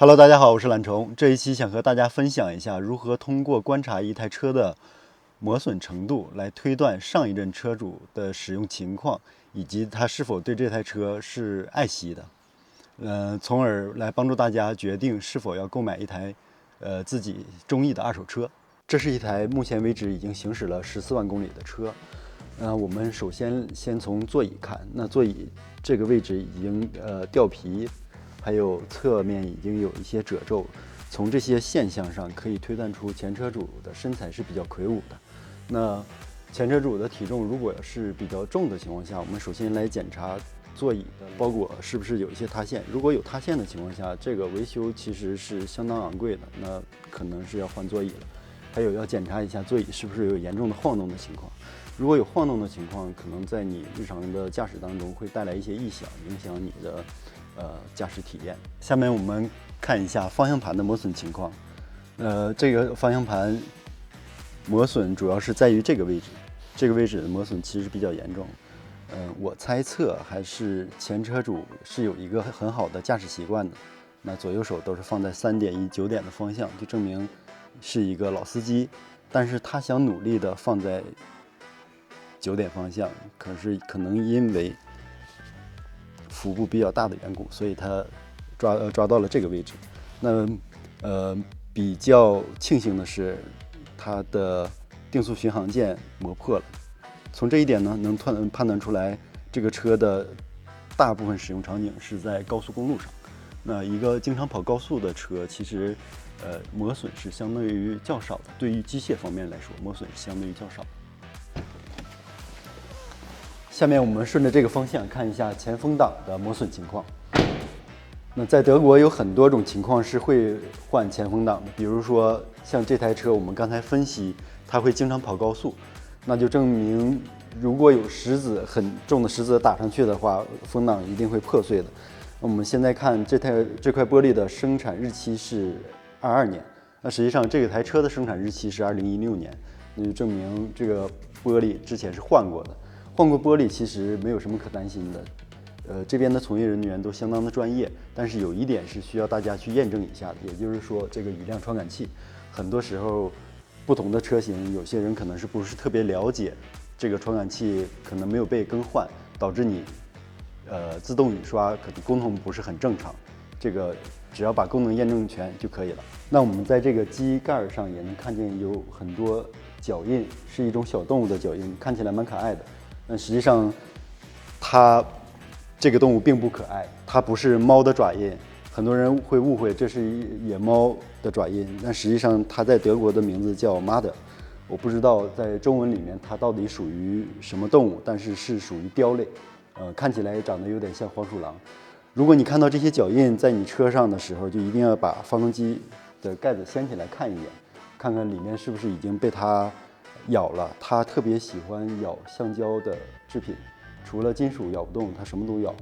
Hello，大家好，我是懒虫。这一期想和大家分享一下如何通过观察一台车的磨损程度来推断上一任车主的使用情况，以及他是否对这台车是爱惜的，从而来帮助大家决定是否要购买一台自己中意的二手车。这是一台目前为止已经行驶了14万公里的车。我们首先从座椅看，那座椅这个位置已经掉皮。还有侧面已经有一些褶皱，从这些现象上可以推断出前车主的身材是比较魁梧的。那前车主的体重如果是比较重的情况下，我们首先来检查座椅的包裹是不是有一些塌陷。如果有塌陷的情况下，这个维修其实是相当昂贵的，那可能是要换座椅了。还有要检查一下座椅是不是有严重的晃动的情况。如果有晃动的情况，可能在你日常的驾驶当中会带来一些异响，影响你的驾驶体验。下面我们看一下方向盘的磨损情况。这个方向盘磨损主要是在于这个位置，这个位置的磨损其实比较严重。我猜测还是前车主是有一个很好的驾驶习惯的，那左右手都是放在3点1 9点的方向，就证明是一个老司机。但是他想努力的放在9点方向，可能因为腹部比较大的缘故，所以他抓到了这个位置。那比较庆幸的是，它的定速巡航键磨破了。从这一点呢，能判断出来，这个车的大部分使用场景是在高速公路上。那一个经常跑高速的车，其实磨损是相对于较少的。对于机械方面来说，磨损是相对于较少的。下面我们顺着这个方向看一下前风挡的磨损情况。那在德国有很多种情况是会换前风挡的，比如说像这台车，我们刚才分析它会经常跑高速，那就证明如果有很重的石子打上去的话，风挡一定会破碎的。我们现在看这块玻璃的生产日期是22年，那实际上这台车的生产日期是2016年，那就证明这个玻璃之前是换过的。换过玻璃其实没有什么可担心的，这边的从业人员都相当的专业，但是有一点是需要大家去验证一下的，也就是说这个雨量传感器，很多时候不同的车型，有些人可能是不是特别了解，这个传感器可能没有被更换，导致你自动雨刷可能功能不是很正常，这个只要把功能验证全就可以了。那我们在这个机盖上也能看见有很多脚印，是一种小动物的脚印，看起来蛮可爱的。但实际上，这个动物并不可爱，它不是猫的爪印，很多人会误会这是野猫的爪印，但实际上它在德国的名字叫 Marder， 我不知道在中文里面它到底属于什么动物，但是是属于雕类，看起来长得有点像黄鼠狼。如果你看到这些脚印在你车上的时候，就一定要把发动机的盖子掀起来看一眼，看看里面是不是已经被它咬了。它特别喜欢咬橡胶的制品，除了金属咬不动，它什么都咬。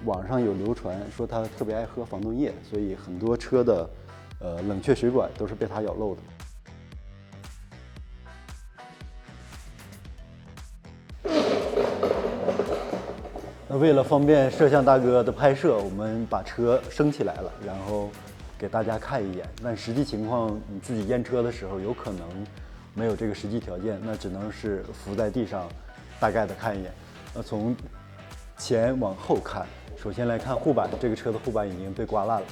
网上有流传说它特别爱喝防冻液，所以很多车的冷却水管都是被它咬漏的。那为了方便摄像大哥的拍摄，我们把车升起来了，然后给大家看一眼。但实际情况，你自己验车的时候，有可能没有这个实际条件，那只能是伏在地上，大概的看一眼。那从前往后看，首先来看护板，这个车的护板已经被刮烂了。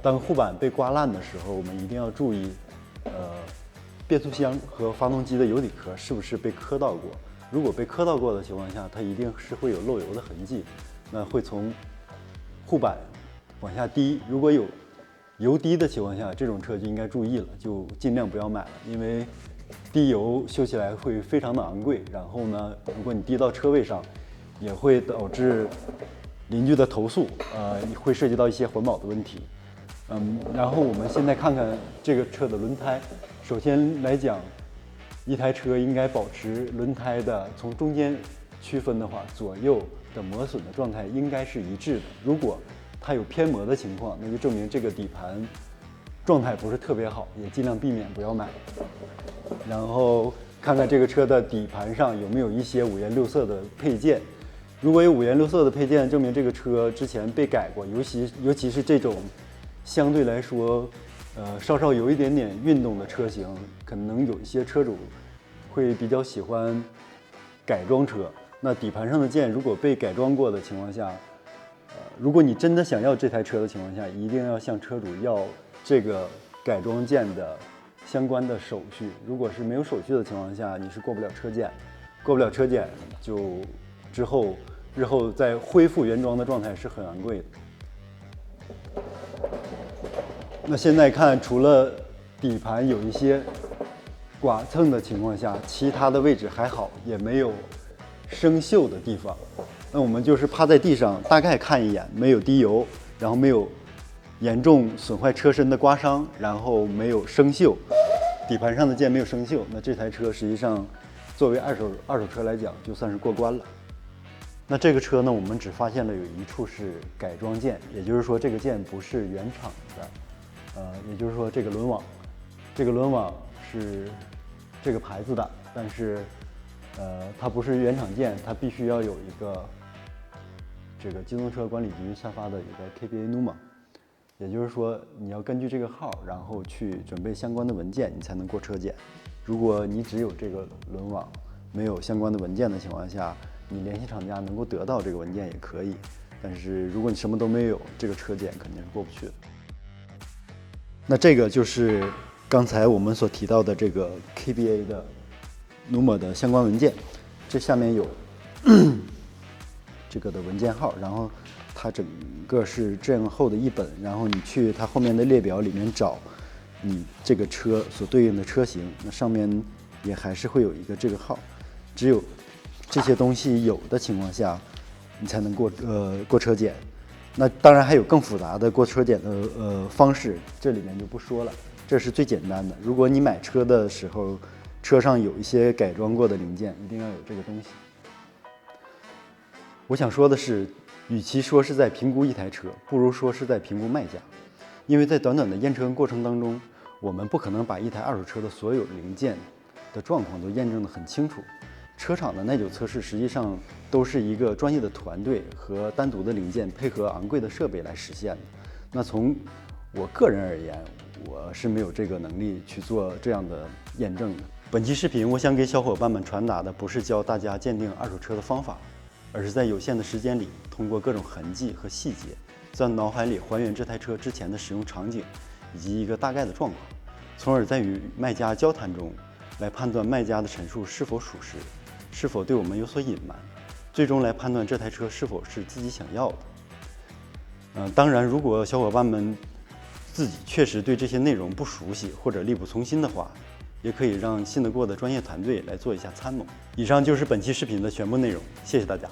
当护板被刮烂的时候，我们一定要注意，变速箱和发动机的油底壳是不是被磕到过。如果被磕到过的情况下，它一定是会有漏油的痕迹，那会从护板往下滴。如果有油滴的情况下，这种车就应该注意了，就尽量不要买了，因为滴油修起来会非常的昂贵。然后呢，如果你滴到车位上，也会导致邻居的投诉，会涉及到一些环保的问题。然后我们现在看看这个车的轮胎。首先来讲，一台车应该保持轮胎的，从中间区分的话，左右的磨损的状态应该是一致的。如果它有偏磨的情况，那就证明这个底盘状态不是特别好，也尽量避免不要买。然后看看这个车的底盘上有没有一些五颜六色的配件。如果有五颜六色的配件，证明这个车之前被改过，尤其是这种相对来说，稍稍有一点点运动的车型，可能有一些车主会比较喜欢改装车。那底盘上的件如果被改装过的情况下，如果你真的想要这台车的情况下，一定要向车主要这个改装件的相关的手续。如果是没有手续的情况下，你是过不了车检，过不了车检就日后再恢复原装的状态是很昂贵的。那现在看，除了底盘有一些剐蹭的情况下，其他的位置还好，也没有生锈的地方。那我们就是趴在地上，大概看一眼，没有滴油，然后没有严重损坏车身的刮伤，然后没有生锈，底盘上的件没有生锈，那这台车实际上作为二手车来讲，就算是过关了。那这个车呢，我们只发现了有一处是改装件，也就是说这个件不是原厂的。也就是说这个轮网是这个牌子的，但是它不是原厂件，它必须要有一个这个机动车管理局下发的一个 KBA NUMA， 也就是说你要根据这个号，然后去准备相关的文件，你才能过车检。如果你只有这个轮网，没有相关的文件的情况下，你联系厂家能够得到这个文件也可以，但是如果你什么都没有，这个车检肯定是过不去的。那这个就是刚才我们所提到的这个 KBA 的 NUMA 的相关文件，这下面有这个的文件号，然后它整个是这样厚的一本，然后你去它后面的列表里面找你这个车所对应的车型，那上面也还是会有一个这个号，只有这些东西有的情况下，你才能过车检。那当然还有更复杂的过车检的方式，这里面就不说了，这是最简单的。如果你买车的时候，车上有一些改装过的零件，一定要有这个东西。我想说的是，与其说是在评估一台车，不如说是在评估卖家，因为在短短的验车过程当中，我们不可能把一台二手车的所有零件的状况都验证得很清楚。车厂的耐久测试实际上都是一个专业的团队和单独的零件配合昂贵的设备来实现的。那从我个人而言，我是没有这个能力去做这样的验证的。本期视频我想给小伙伴们传达的不是教大家鉴定二手车的方法，而是在有限的时间里，通过各种痕迹和细节，在脑海里还原这台车之前的使用场景以及一个大概的状况，从而在与卖家交谈中来判断卖家的陈述是否属实，是否对我们有所隐瞒，最终来判断这台车是否是自己想要的。当然，如果小伙伴们自己确实对这些内容不熟悉或者力不从心的话，也可以让信得过的专业团队来做一下参谋。以上就是本期视频的全部内容，谢谢大家。